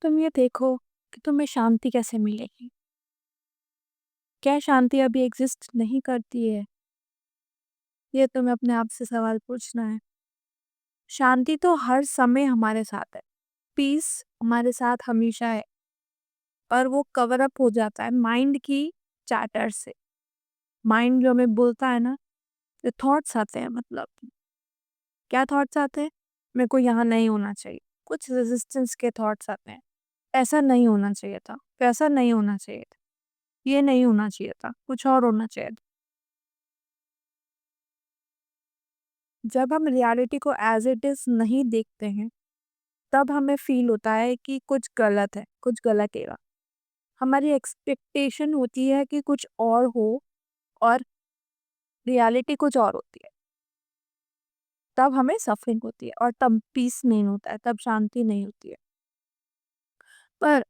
तुम ये देखो कि तुम्हें शांति कैसे मिलेगी। क्या शांति अभी एग्जिस्ट नहीं करती है? ये तुम्हें अपने आप से सवाल पूछना है। शांति तो हर समय हमारे साथ है। पीस हमारे साथ हमेशा है। पर वो कवर अप हो जाता है माइंड की चैटर से। माइंड जो हमें बोलता है ना, जो थॉट्स आते हैं, मतलब क्या थॉट्स आते हैं? मेरे को यहाँ नहीं होना चाहिए। कुछ रेजिस्टेंस के थॉट्स आते हैं। ऐसा नहीं होना चाहिए था, वैसा नहीं होना चाहिए था, ये नहीं होना चाहिए था, कुछ और होना चाहिए था। जब हम रियलिटी को एज इट इज नहीं देखते हैं, तब हमें फील होता है कि कुछ गलत है, कुछ गलत है। हमारी एक्सपेक्टेशन होती है कि कुछ और हो, और रियलिटी कुछ और होती है। तब हमें सफरिंग होती है और तब पीस नहीं होता है, तब शांति नहीं होती है। पर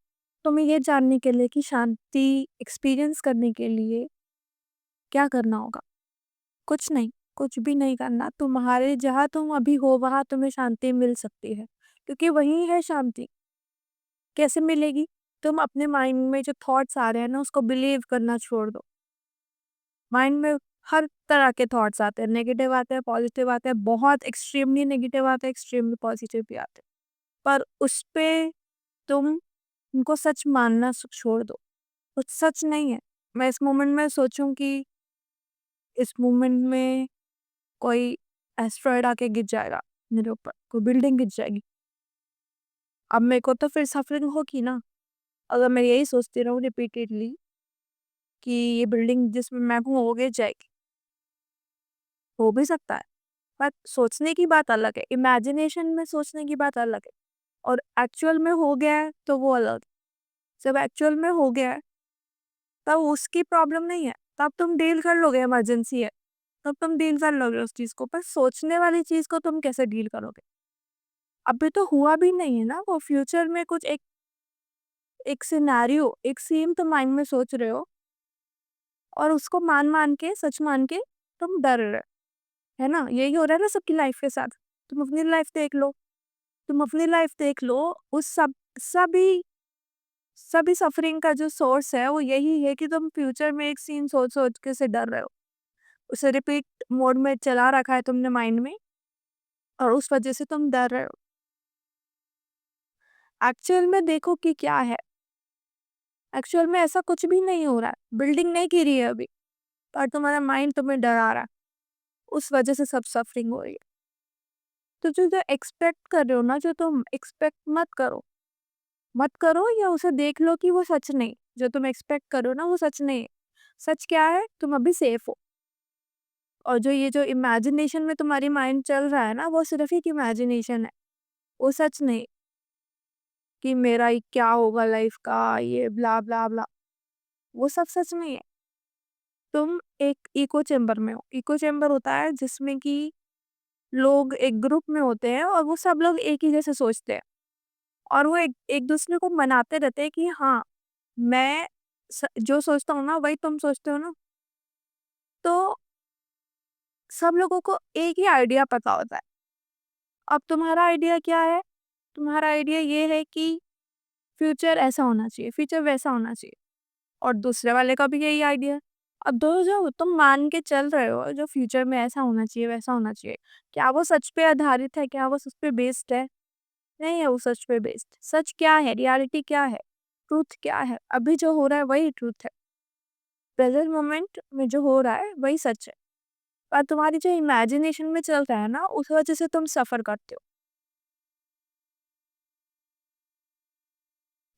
तुम्हें ये जानने के लिए कि शांति एक्सपीरियंस करने के लिए क्या करना होगा? कुछ नहीं, कुछ भी नहीं करना। तुम्हारे जहाँ तुम अभी हो वहाँ तुम्हें शांति मिल सकती है, क्योंकि वही है शांति। कैसे मिलेगी? तुम अपने माइंड में जो थॉट्स आ रहे हैं ना, उसको बिलीव करना छोड़ दो। माइंड में हर तरह के थॉट्स आते हैं, नेगेटिव आते हैं, पॉजिटिव आते हैं, बहुत एक्सट्रीमली नेगेटिव आते हैं, एक्सट्रीमली पॉजिटिव भी आते हैं। पर उस पे तुम उनको सच मानना छोड़ दो। कुछ सच नहीं है। मैं इस मोमेंट में सोचूं कि इस मोमेंट में कोई एस्ट्रॉयड आके गिर जाएगा मेरे ऊपर, कोई बिल्डिंग गिर जाएगी, अब मेरे को तो फिर सफरिंग होगी ना। अगर मैं यही सोचती रहूँ रिपीटेडली कि ये बिल्डिंग जिसमें मैं हूँ वो गिर जाएगी, हो भी सकता है। पर सोचने की बात अलग है, इमेजिनेशन में सोचने की बात अलग है, और एक्चुअल में हो गया है तो वो अलग है। जब एक्चुअल में हो गया है तब उसकी प्रॉब्लम नहीं है, तब तुम डील कर लोगे, इमरजेंसी है तब तुम डील कर लोगे उस चीज को। पर सोचने वाली चीज को तुम कैसे डील करोगे? अभी तो हुआ भी नहीं है ना वो। फ्यूचर में कुछ एक एक सिनेरियो, एक सीन तुम माइंड में सोच रहे हो, और उसको मान मान के, सच मान के तुम डर रहे हो, है ना? यही हो रहा है ना सबकी लाइफ के साथ। तुम अपनी लाइफ देख लो, तुम अपनी लाइफ देख लो। उस सभी सभी सफरिंग का जो सोर्स है वो यही है कि तुम फ्यूचर में एक सीन सोच सोच के से डर रहे हो। उसे रिपीट मोड में चला रखा है तुमने माइंड में, और उस वजह से तुम डर रहे हो। एक्चुअल में देखो कि क्या है। एक्चुअल में ऐसा कुछ भी नहीं हो रहा है, बिल्डिंग नहीं गिरी है अभी, पर तुम्हारा माइंड तुम्हें डरा रहा है। उस वजह से सब सफरिंग हो रही है। तो जो जो एक्सपेक्ट कर रहे हो ना, जो तुम एक्सपेक्ट मत करो। मत करो, या उसे देख लो कि वो सच नहीं, जो तुम एक्सपेक्ट करो ना वो सच नहीं है। सच क्या है? तुम अभी सेफ हो। और जो ये जो इमेजिनेशन में तुम्हारी माइंड चल रहा है ना, वो सिर्फ एक इमेजिनेशन है। वो सच नहीं कि मेरा ये क्या होगा लाइफ का, ये ब्ला ब्ला ब्ला, वो सब सच नहीं है। तुम एक इको चेम्बर में हो। इको चेम्बर होता है जिसमें कि लोग एक ग्रुप में होते हैं, और वो सब लोग एक ही जैसे सोचते हैं, और वो एक एक दूसरे को मनाते रहते हैं कि हाँ, मैं जो सोचता हूँ ना वही तुम सोचते हो ना। तो सब लोगों को एक ही आइडिया पता होता है। अब तुम्हारा आइडिया क्या है? तुम्हारा आइडिया ये है कि फ्यूचर ऐसा होना चाहिए, फ्यूचर वैसा होना चाहिए, और दूसरे वाले का भी यही आइडिया है। अब दो जो तुम मान के चल रहे हो, जो फ्यूचर में ऐसा होना चाहिए, वैसा होना चाहिए, क्या वो सच पे आधारित है? क्या वो सच पे बेस्ड है? नहीं है वो सच पे बेस्ड। सच क्या है? रियलिटी क्या है? ट्रूथ क्या है? अभी जो हो रहा है वही ट्रूथ है। प्रेजेंट मोमेंट में जो हो रहा है वही सच है। और तुम्हारी जो इमेजिनेशन में चल रहा है ना, उस वजह से तुम सफर करते हो।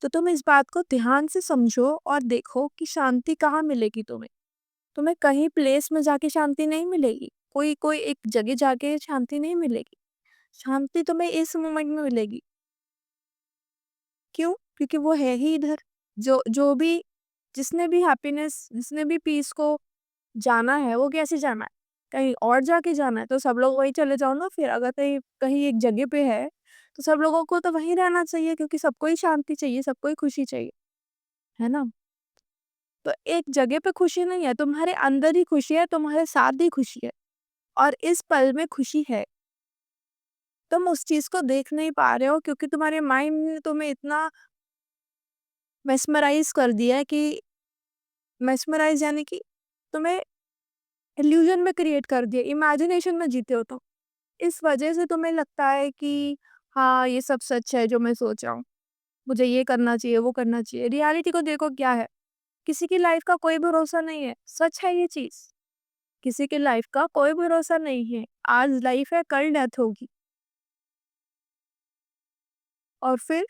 तो तुम इस बात को ध्यान से समझो और देखो कि शांति कहाँ मिलेगी तुम्हें। तुम्हें कहीं प्लेस में जाके शांति नहीं मिलेगी, कोई कोई एक जगह जाके शांति नहीं मिलेगी। शांति तुम्हें इस मोमेंट में मिलेगी। क्यों? क्योंकि वो है ही इधर। जो जो भी जिसने भी हैप्पीनेस, जिसने भी पीस को जाना है, वो कैसे जाना है? कहीं और जाके जाना है तो सब लोग वहीं चले जाओ ना। फिर अगर कहीं कहीं एक जगह पे है तो सब लोगों को तो वहीं रहना चाहिए, क्योंकि सबको ही शांति चाहिए, सबको ही खुशी चाहिए, है ना? तो एक जगह पे खुशी नहीं है, तुम्हारे अंदर ही खुशी है, तुम्हारे साथ ही खुशी है, और इस पल में खुशी है। तुम उस चीज को देख नहीं पा रहे हो क्योंकि तुम्हारे माइंड ने तुम्हें इतना मेस्मराइज़ कर दिया है कि मेस्मराइज़ यानी कि तुम्हें इल्यूज़न में क्रिएट कर दिया, इमेजिनेशन में जीते हो तुम। इस वजह से तुम्हें लगता है कि हाँ, ये सब सच है जो मैं सोच रहा हूँ। मुझे ये करना चाहिए, वो करना चाहिए। रियलिटी को देखो क्या है, किसी की लाइफ़ का कोई भरोसा नहीं है, सच है ये चीज़। किसी की लाइफ़ का कोई भरोसा नहीं है। आज लाइफ़ है, कल डेथ होगी और फिर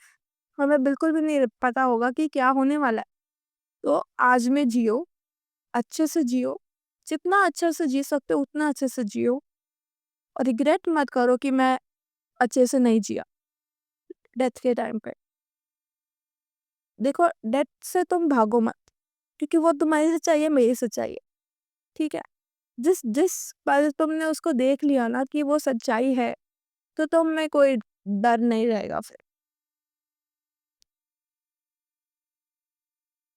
हमें बिल्कुल भी नहीं पता होगा कि क्या होने वाला है। तो आज में जियो, अच्छे से जियो, जितना अच्छे से जी सकते हो उतना अच्छे से जियो और रिग्रेट मत करो कि मैं अच्छे से नहीं जिया डेथ के टाइम पे। देखो डेथ से तुम भागो मत, क्योंकि वो तुम्हारी सच्चाई है, मेरी सच्चाई है, ठीक है? जिस जिस पल तुमने उसको देख लिया ना कि वो सच्चाई है, तो तुम में कोई डर नहीं रहेगा फिर।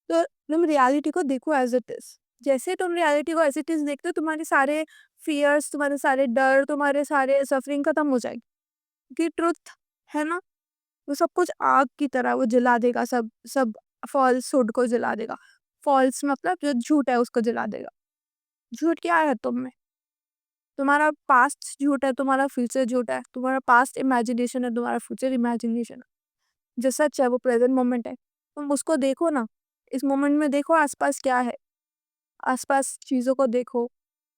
तो तुम रियलिटी को देखो एज़ इट इज़। जैसे तुम रियलिटी को एज़ इट इज़ देखते हो, तुम्हारे सारे फ़ियर्स, तुम्हारे सारे डर, तुम्हारे सारे सफ़रिंग खत्म हो जाएगी। क्योंकि ट्रुथ है ना, वो सब कुछ आग की तरह वो जला देगा, सब सब फ़ॉल्सहुड को जला देगा। फ़ॉल्स मतलब जो झूठ है उसको जला देगा। झूठ क्या है तुम में? तुम्हारा पास्ट झूठ है, तुम्हारा फ्यूचर झूठ है, तुम्हारा पास्ट इमेजिनेशन है, तुम्हारा फ्यूचर इमेजिनेशन है। जो सच है वो प्रेज़ेंट मोमेंट है। तुम उसको देखो ना, इस मोमेंट में देखो आस-पास क्या है? आस-पास चीज़ों को देखो,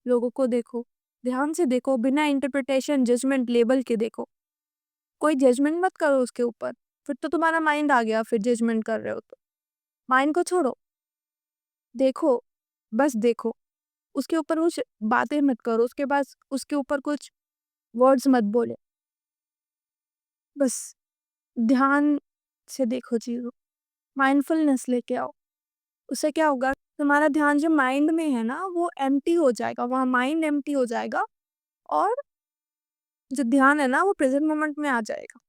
लोगों को देखो, ध्यान से देखो, बिना इंटरप्रिटेशन, जजमेंट, लेबल के देखो। कोई जजमेंट मत करो उसके ऊपर, फिर तो तुम्हारा माइंड आ गया फिर जजमेंट कर रहे हो तो। माइंड को छोड़ो, देखो, बस देखो। उसके ऊपर कुछ बातें मत करो, उसके पास उसके ऊपर कुछ वर्ड्स मत बोलो, बस ध्यान से देखो चीज़ों, माइंडफुलनेस लेके आओ। उससे क्या होगा, तुम्हारा ध्यान जो माइंड में है ना, वो एम्प्टी हो जाएगा, वहाँ माइंड एम्प्टी हो जाएगा और जो ध्यान है ना, वो प्रेज़ेंट मोमेंट में आ जाएगा।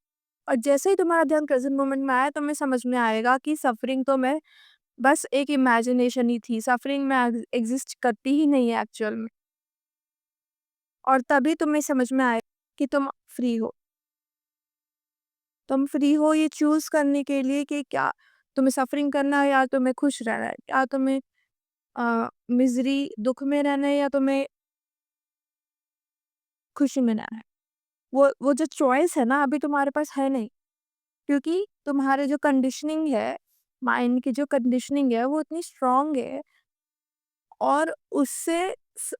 और जैसे ही तुम्हारा ध्यान प्रेज़ेंट मोमेंट में आया, तुम्हें समझ में आएगा कि सफ़रिंग तो मैं बस एक इमेजिनेशन ही थी, सफ़रिंग में एग्ज़िस्ट करती ही नहीं है एक्चुअल में। और तभी तुम्हें समझ में आए कि तुम फ्री हो। तुम फ्री हो ये चूज़ करने के लिए कि क्या तुम्हें सफ़रिंग करना है या तुम्हें खुश रहना है, या तुम्हें मिज़री दुःख में रहना है या तुम्हें खुशी में रहना है। वो जो चॉइस है ना अभी तुम्हारे पास है नहीं, क्योंकि तुम्हारे जो कंडीशनिंग है, माइंड की जो कंडीशनिंग है वो इतनी स्ट्रॉन्ग है और उससे स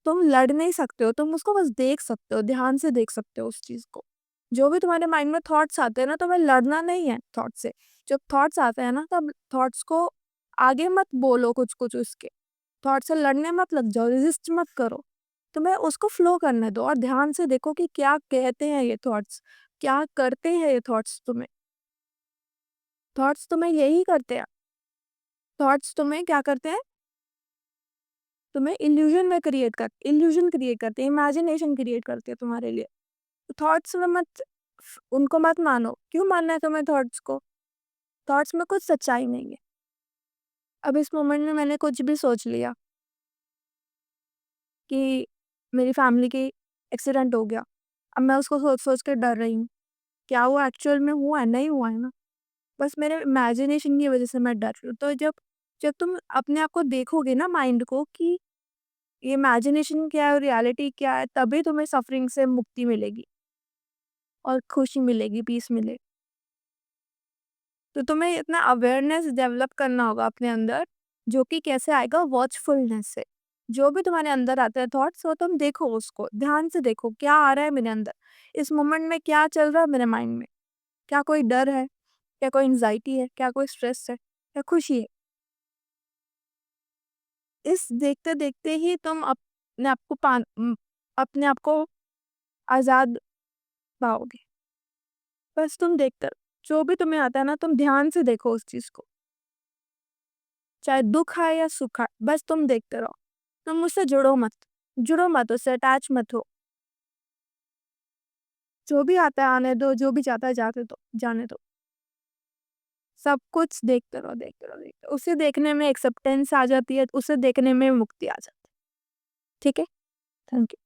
तुम लड़ नहीं सकते हो, तुम उसको बस देख सकते हो, ध्यान से देख सकते हो उस चीज़ को। जो भी तुम्हारे माइंड में थॉट्स आते हैं ना, तुम्हें लड़ना नहीं है थॉट से। जब थॉट्स आते हैं ना, तब थॉट्स को आगे मत बोलो कुछ-कुछ उसके। थॉट से लड़ने मत लग जाओ, रेज़िस्ट मत करो। तुम्हें उसको फ्लो करने दो और ध्यान से देखो कि क्या कहते हैं ये थॉट्स, क्या करते हैं ये थॉट्स तुम्हें। थॉट्स तुम्हें यही करते हैं, थॉट्स तुम्हें क्या करते हैं, तुम्हें इल्यूज़न क्रिएट करते हैं, इमेजिनेशन क्रिएट करते हैं तुम्हारे लिए। थॉट्स में मत उनको मत मानो। क्यों मानना है तुम्हें थॉट्स को? थॉट्स में कुछ सच्चाई नहीं है। अब इस मोमेंट में मैंने कुछ भी सोच लिया कि मेरी फैमिली की एक्सीडेंट हो गया। अब मैं उसको सोच-सोच के डर रही हूँ। क्या वो एक्चुअल में हुआ है? नहीं हुआ है ना। बस मेरे इमेजिनेशन की वज़ह से मैं डर रही हूँ। तो जब जब तुम अपने आप को देखोगे ना माइंड को कि ये इमेजिनेशन क्या है और रियलिटी क्या है, तभी तुम्हें सफ़रिंग से मुक्ति मिलेगी और खुशी मिलेगी, पीस मिलेगी। तो तुम्हें इतना अवेयरनेस डेवलप करना होगा अपने अंदर, जो कि कैसे आएगा, वॉचफुलनेस से। जो भी तुम्हारे अंदर आते हैं थॉट्स, वो तुम देखो उसको, ध्यान से देखो क्या आ रहा है मेरे अंदर। इस मोमेंट में क्या चल रहा है मेरे माइंड में? क्या कोई डर है? क्या कोई एंग्ज़ायटी है? क्या कोई स्ट्रेस है? या खुशी है? इस देखते-देखते ही तुम अपने आप को आज़ाद पाओगे। बस तुम देखते रहो। जो भी तुम्हें आता है ना, तुम ध्यान से देखो उस चीज़ को। चाहे दुःख आए या सुख आए, बस तुम देखते रहो। तुम उससे जुड़ो मत, उससे अटैच मत हो। जो भी आता है आने दो, जो भी जाता है जाने दो। सब कुछ देखते रहो, देखते रहो, देखते रहो। उसे देखने में एक्सेप्टेंस आ जाती है, उसे देखने में मुक्ति आ जाती है। ठीक है? Thank you.